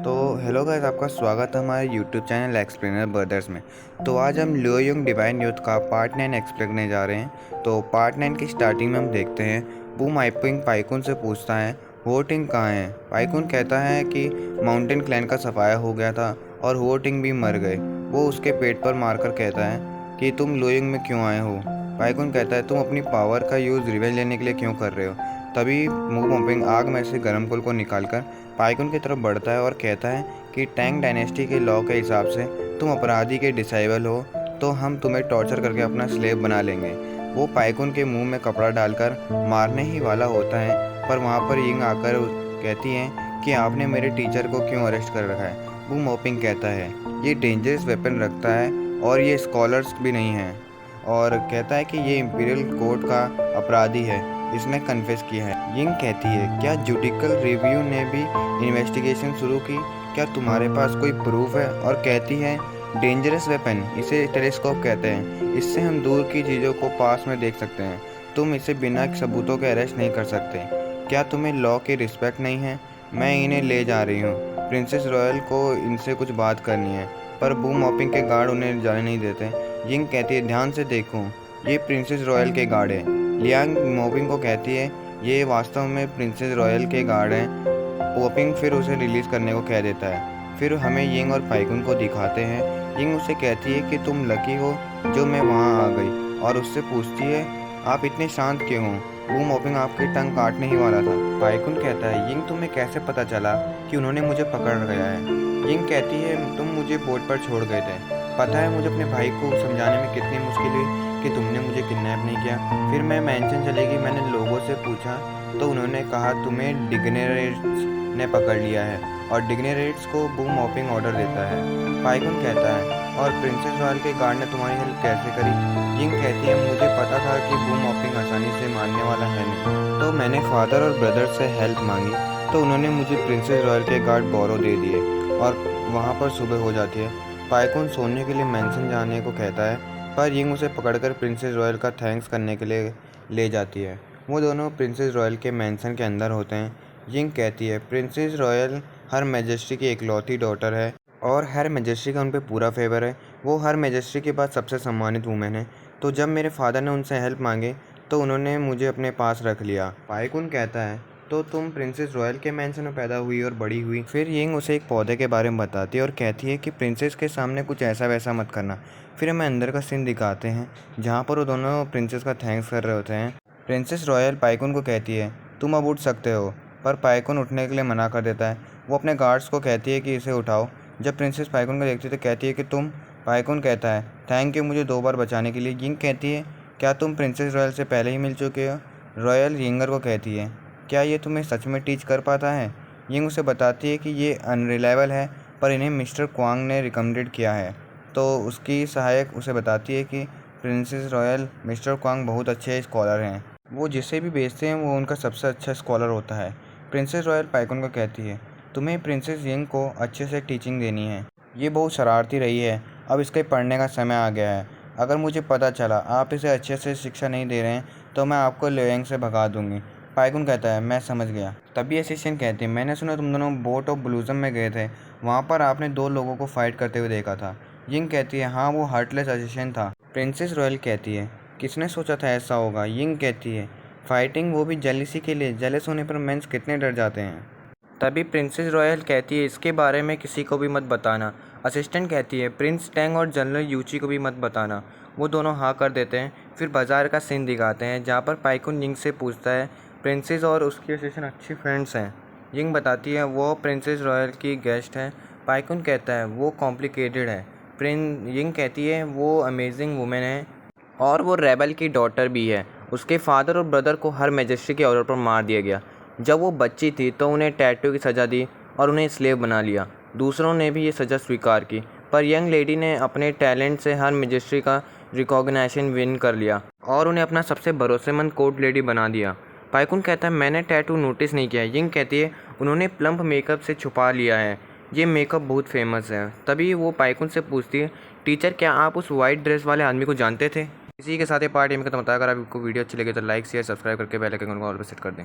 तो hello guys, आपका स्वागत है हमारे यूट्यूब चैनल एक्सप्लेनर ब्रदर्स में। तो आज हम लियो यंग डिवाइन यूथ का पार्ट 9 एक्सप्लेन करने जा रहे हैं। तो पार्ट 9 की स्टार्टिंग में हम देखते हैं बूम आइपिंग पाइकुन से पूछता है हुओटिंग कहाँ है। पाइकुन कहता है कि माउंटेन क्लैन का सफाया हो गया था और हुओटिंग भी मर गए। वो उसके पेट पर मारकर कहता है कि तुम लियो में क्यों आए हो। पाइकुन कहता है तुम अपनी पावर का यूज़ रिवेंज लेने के लिए क्यों कर रहे हो। तभी बूम आइपिंग आग में से गर्म कोल को निकालकर पाइकुन की तरफ बढ़ता है और कहता है कि टैंग डायनेस्टी के लॉ के हिसाब से तुम अपराधी के डिसाइबल हो, तो हम तुम्हें टॉर्चर करके अपना स्लेव बना लेंगे। वो पाइकुन के मुंह में कपड़ा डालकर मारने ही वाला होता है, पर वहाँ पर यिंग आकर कहती है कि आपने मेरे टीचर को क्यों अरेस्ट कर रखा है। बूम ओपिंग कहता है ये डेंजरस वेपन रखता है और ये स्कॉलर्स भी नहीं है, और कहता है कि ये इंपीरियल कोर्ट का अपराधी है, इसने कन्फेस किया है। यिंग कहती है क्या जुडिकल रिव्यू ने भी इन्वेस्टिगेशन शुरू की, क्या तुम्हारे पास कोई प्रूफ है। और कहती है डेंजरस वेपन, इसे टेलीस्कोप कहते हैं, इससे हम दूर की चीज़ों को पास में देख सकते हैं। तुम इसे बिना सबूतों के अरेस्ट नहीं कर सकते। क्या तुम्हें लॉ की रिस्पेक्ट नहीं है। मैं इन्हें ले जा रही हूँ। प्रिंसेस रॉयल को इनसे कुछ बात करनी है, पर बूम मॉपिंग के गार्ड उन्हें जाने नहीं देते। यिंग कहती है ध्यान से देखो, ये प्रिंसेस रॉयल के गार्ड है। लियांग मोपिंग को कहती है ये वास्तव में प्रिंसेस रॉयल के गार्ड हैं। पोपिंग फिर उसे रिलीज़ करने को कह देता है। फिर हमें यिंग और पाइकुन को दिखाते हैं। यिंग उसे कहती है कि तुम लकी हो जो मैं वहाँ आ गई, और उससे पूछती है आप इतने शांत क्यों हो। बूम ओपिंग आपकी टंग काटने ही वाला था। पाइकुन कहता है यिंग तुम्हें कैसे पता चला कि उन्होंने मुझे पकड़ गया है। यिंग कहती है तुम मुझे बोट पर छोड़ गए थे। पता है मुझे अपने भाई को समझाने में कितनी मुश्किल हुई कि तुमने मुझे किडनैप नहीं किया। फिर मैं मैंशन चलेगी, मैंने लोगों से पूछा तो उन्होंने कहा तुम्हें डिग्नेरेट्स ने पकड़ लिया है, और डिग्नेरेट्स को बूम मॉपिंग ऑर्डर देता है। पाइकुन कहता है और प्रिंसेस रॉयल के गार्ड ने तुम्हारी हेल्प कैसे करी। यिंग कहती है मुझे पता था कि बूम मॉपिंग आसानी से मानने वाला है नहीं, तो मैंने फादर और ब्रदर से हेल्प मांगी, तो उन्होंने मुझे प्रिंसेस रॉयल के गार्ड बोरो दे दिए, और वहाँ पर सुबह हो जाती है। पाइकुन सोने के लिए मैंसन जाने को कहता है, पर यिंग उसे पकड़कर प्रिंसेस रॉयल का थैंक्स करने के लिए ले जाती है। वो दोनों प्रिंसेस रॉयल के मैंसन के अंदर होते हैं। यिंग कहती है प्रिंसेस रॉयल हर मैजेस्टी की इकलौती डॉटर है और हर मैजेस्टी का उन पर पूरा फेवर है। वो हर मैजेस्टी के बाद सबसे सम्मानित वूमेन है, तो जब मेरे फादर ने उनसे हेल्प मांगी तो उन्होंने मुझे अपने पास रख लिया। पाइकुन कहता है तो तुम प्रिंसेस रॉयल के मैंसन में पैदा हुई और बड़ी हुई। फिर यिंग उसे एक पौधे के बारे में बताती है और कहती है कि प्रिंसेस के सामने कुछ ऐसा वैसा मत करना। फिर हमें अंदर का सीन दिखाते हैं जहाँ पर वो दोनों प्रिंसेस का थैंक्स कर रहे होते हैं। प्रिंसेस रॉयल पाइकुन को कहती है तुम अब उठ सकते हो, पर पाइकुन उठने के लिए मना कर देता है। वो अपने गार्ड्स को कहती है कि इसे उठाओ। जब प्रिंसेस पाइकुन को देखती है तो कहती है कि तुम। पाइकुन कहता है थैंक यू मुझे 2 बार बचाने के लिए। यिंग कहती है क्या तुम प्रिंसेस रॉयल से पहले ही मिल चुके हो। रॉयल यिंगर को कहती है क्या ये तुम्हें सच में टीच कर पाता है। यिंग उसे बताती है कि ये अनरिलायबल है, पर इन्हें मिस्टर क्वांग ने रिकमेंडेड किया है। तो उसकी सहायक उसे बताती है कि प्रिंसेस रॉयल मिस्टर क्वांग बहुत अच्छे स्कॉलर हैं, वो जिसे भी भेजते हैं वो उनका सबसे अच्छा स्कॉलर होता है। प्रिंसेस रॉयल पाइकुन को कहती है तुम्हें प्रिंसेस यिंग को अच्छे से टीचिंग देनी है, ये बहुत शरारती रही है, अब इसके पढ़ने का समय आ गया है। अगर मुझे पता चला आप इसे अच्छे से शिक्षा नहीं दे रहे हैं तो मैं आपको लियोंग से भगा दूंगी। पाइकुन कहता है मैं समझ गया। तभी असिस्टेंट कहती है मैंने सुना तुम दोनों बोट ऑफ ब्लूजम में गए थे, वहाँ पर आपने 2 लोगों को फाइट करते हुए देखा था। यिंग कहती है हाँ वो हार्टलेस असिस्टेंट था। प्रिंसेस रॉयल कहती है किसने सोचा था ऐसा होगा। यिंग कहती है फाइटिंग, वो भी जेलिसी के लिए। जेलस होने पर मेंस कितने डर जाते हैं। तभी प्रिंसेस रॉयल कहती है इसके बारे में किसी को भी मत बताना। असिस्टेंट कहती है प्रिंस टैंग और जनरल यूची को भी मत बताना। वो दोनों हाँ कर देते हैं। फिर बाजार का सीन दिखाते हैं जहाँ पर पाइकुन यिंग से पूछता है प्रिंसेस और उसकी असिस्टेंट अच्छी फ्रेंड्स हैं। यिंग बताती है वो प्रिंसेस रॉयल की गेस्ट है। पाइकुन कहता है वो कॉम्प्लिकेटेड है। यिंग कहती है वो अमेजिंग वुमेन है और वो रेबल की डॉटर भी है। उसके फादर और ब्रदर को हर मैजेस्टी के ऑर्डर पर मार दिया गया। जब वो बच्ची थी तो उन्हें टैटू की सज़ा दी और उन्हें स्लेव बना लिया। दूसरों ने भी ये सज़ा स्वीकार की, पर यंग लेडी ने अपने टैलेंट से हर मैजेस्टी का रिकॉग्निशन विन कर लिया और उन्हें अपना सबसे भरोसेमंद कोर्ट लेडी बना दिया। पाइकुन कहता है मैंने टैटू नोटिस नहीं किया। यिंग कहती है उन्होंने प्लम्प मेकअप से छुपा लिया है, ये मेकअप बहुत फेमस है। तभी वो पाइकुन से पूछती है टीचर क्या आप उस वाइट ड्रेस वाले आदमी को जानते थे। इसी के साथ ये पार्ट में खत्म होता है। अगर आपको वीडियो अच्छी लगे तो लाइक शेयर सब्सक्राइब करके बेल आइकन को ऑल पे सेट कर दें।